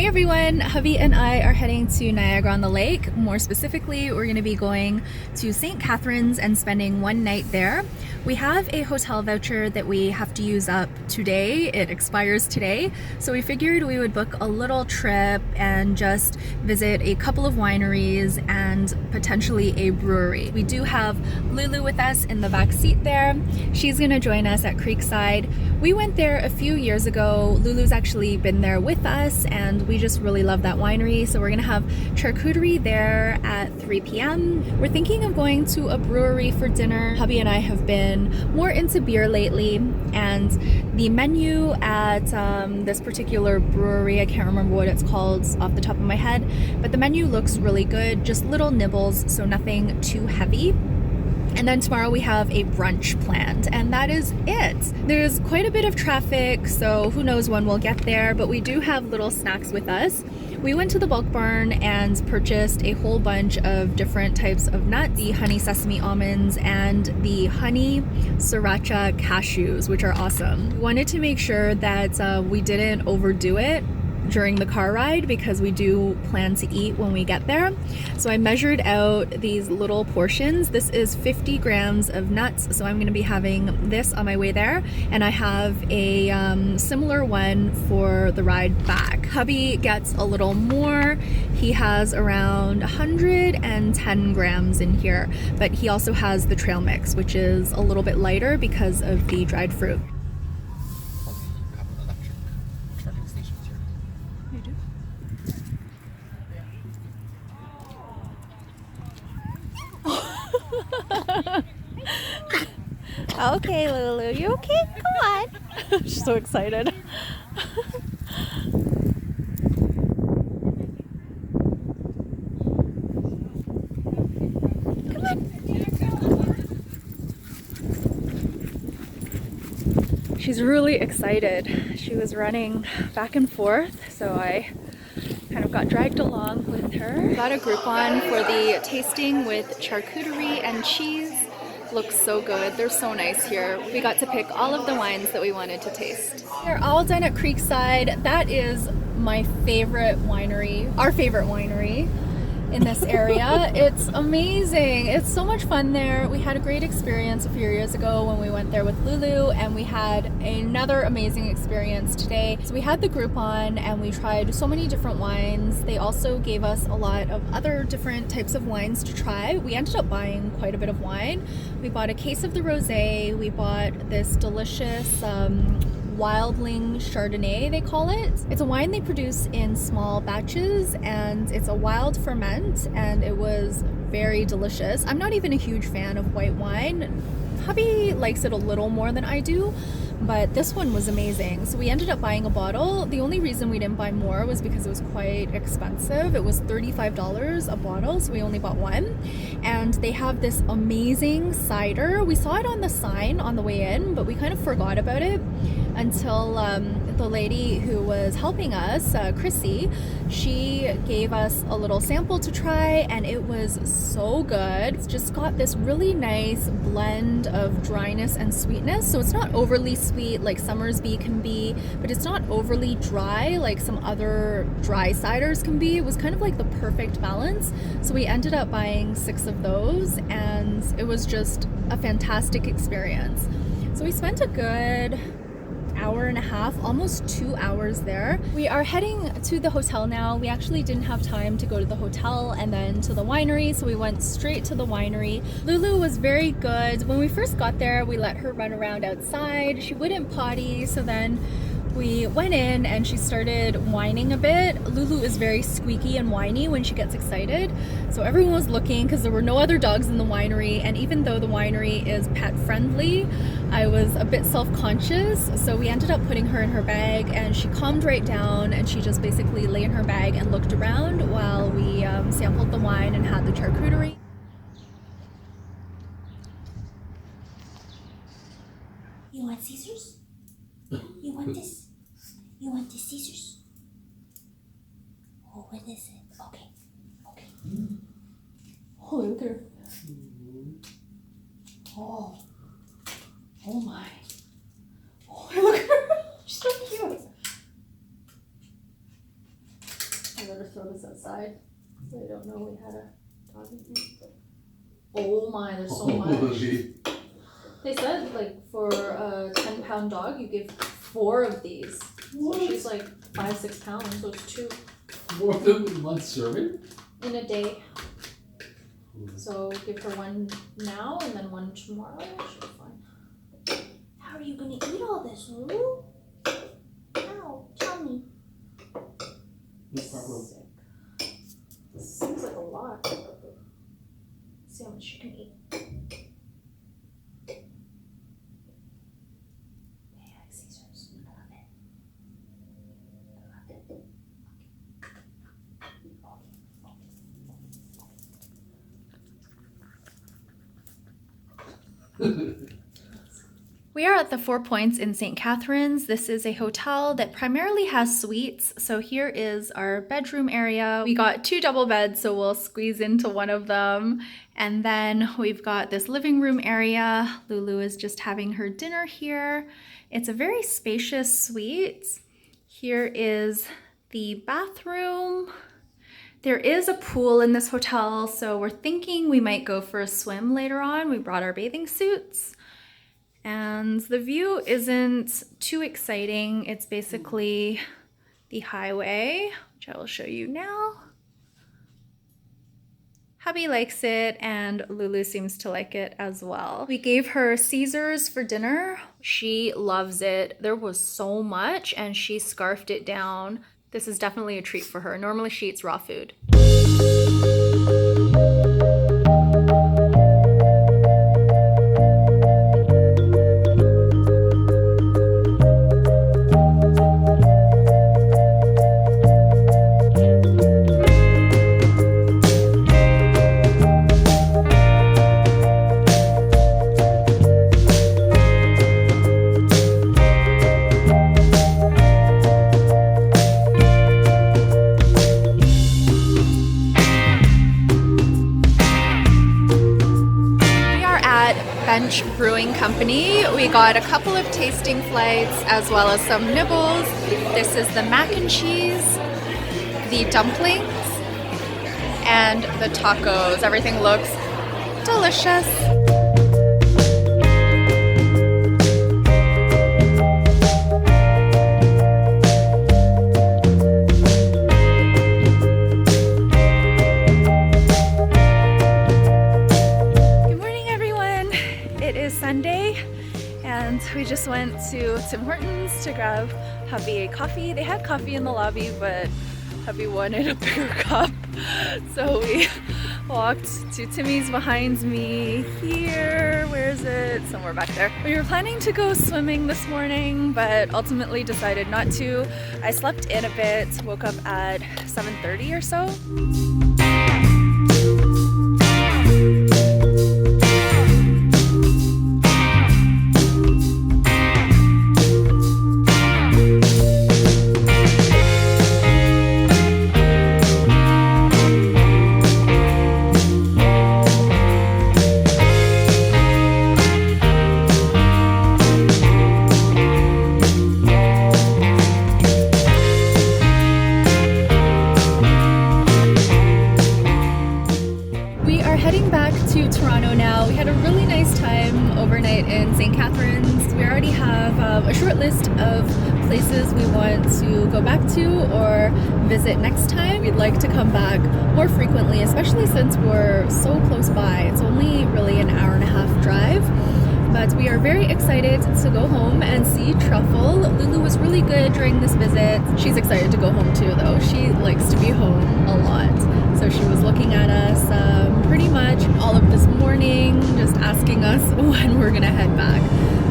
Hey everyone, hubby and I are heading to Niagara on the Lake. More specifically, we're going to be going to St. Catharines and spending one night there. We have a hotel voucher that we have to use up today. It expires today. So we figured we would book a little trip and just visit a couple of wineries and potentially a brewery. We do have Lulu with us in the back seat there. She's going to join us at Creekside. We went there a few years ago. Lulu's actually been there with us and we just really love that winery. So we're gonna have charcuterie there at 3 p.m. We're thinking of going to a brewery for dinner. Hubby and I have been more into beer lately, and the menu at this particular brewery, I can't remember what it's called off the top of my head, but the menu looks really good, just little nibbles, so nothing too heavy. And then tomorrow we have a brunch planned, and that is it. There's quite a bit of traffic, so who knows when we'll get there, but we do have little snacks with us. We went to the bulk barn and purchased a whole bunch of different types of nuts, the honey sesame almonds and the honey sriracha cashews, which are awesome. We wanted to make sure that we didn't overdo it during the car ride because we do plan to eat when we get there. So I measured out these little portions. This is 50 grams of nuts, so I'm going to be having this on my way there, and I have a similar one for the ride back. Hubby gets a little more. He has around 110 grams in here, but he also has the trail mix, which is a little bit lighter because of the dried fruit. Okay, Lulu, you okay? Come on. She's so excited. Come on. She's really excited. She was running back and forth, so I kind of got dragged along with her. Got a Groupon for the tasting with charcuterie and cheese. Looks so good. They're so nice here. We got to pick all of the wines that we wanted to taste. We're all done at Creekside. That is my favorite winery, our favorite winery in this area. It's amazing. It's so much fun there. We had a great experience a few years ago when we went there with Lulu, and we had another amazing experience today. So we had the Groupon and we tried so many different wines. They also gave us a lot of other different types of wines to try. We ended up buying quite a bit of wine. We bought a case of the rosé. We bought this delicious Wildling Chardonnay, they call it. It's a wine they produce in small batches, and it's a wild ferment, and it was very delicious. I'm not even a huge fan of white wine. Hubby likes it a little more than I do, but this one was amazing. So we ended up buying a bottle. The only reason we didn't buy more was because it was quite expensive. It was $35 a bottle, so we only bought one. And they have this amazing cider. We saw it on the sign on the way in, but we kind of forgot about it until the lady who was helping us, Chrissy, she gave us a little sample to try, and it was so good. It's just got this really nice blend of dryness and sweetness. So it's not overly sweet like Summersby can be, but it's not overly dry like some other dry ciders can be. It was kind of like the perfect balance. So we ended up buying 6 of those, and it was just a fantastic experience. So we spent a good hour and a half, almost 2 hours there. We are heading to the hotel now. We actually didn't have time to go to the hotel and then to the winery, so we went straight to the winery. Lulu was very good. When we first got there, we let her run around outside. She wouldn't potty, so then we went in and she started whining a bit. Lulu is very squeaky and whiny when she gets excited. So everyone was looking because there were no other dogs in the winery. And even though the winery is pet friendly, I was a bit self-conscious. So we ended up putting her in her bag, and she calmed right down, and she just basically lay in her bag and looked around while we sampled the wine and had the charcuterie. You want scissors? You want this? You want the scissors? Oh, what is it? Okay. Okay. Oh, look at her. Oh. Oh my. Oh, look at her. She's so cute. throw this outside. So they don't know we had a dog in here. Oh my, there's so much. They said like for a 10-pound dog, you give 4 of these. What? So she's like 5-6 pounds, so it's 2. More than one serving? In a day. So give her 1 now and then 1 tomorrow. She'll be fine. How are you gonna eat all this, Lulu? Ow, tummy. Sick. This seems like a lot. Let's see how much she can eat. We are at the 4 Points in St. Catharines. This is a hotel that primarily has suites. So here is our bedroom area. We got 2 double beds, so we'll squeeze into one of them. And then we've got this living room area. Lulu is just having her dinner here. It's a very spacious suite. Here is the bathroom. There is a pool in this hotel, so we're thinking we might go for a swim later on. We brought our bathing suits. And the view isn't too exciting. It's basically the highway, which I will show you now. Hubby likes it and Lulu seems to like it as well. We gave her Caesars for dinner. She loves it. There was so much and she scarfed it down. This is definitely a treat for her. Normally she eats raw food. Brewing Company. We got a couple of tasting flights as well as some nibbles. This is the mac and cheese, the dumplings, and the tacos. Everything looks delicious. Sunday and we just went to Tim Hortons to grab hubby a coffee. They had coffee in the lobby, but hubby wanted a bigger cup, so we walked to Timmy's behind me here. Where is it? Somewhere back there. We were planning to go swimming this morning, but ultimately decided not to. I slept in a bit, woke up at 7:30 or so. In St. Catharines. We already have a short list of places we want to go back to or visit next time. We'd like to come back more frequently, especially since we're so close by. It's only really an hour-and-a-half drive, but we are very excited to go home and see Truffle. Lulu was really good during this visit. She's excited to go home too, though. She likes to be home a lot. So she was looking at us pretty much all of this morning, just asking us when we're gonna head back.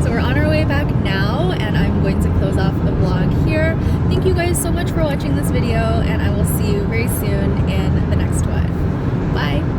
So we're on our way back now, and I'm going to close off the vlog here. Thank you guys so much for watching this video, and I will see you very soon in the next one. Bye!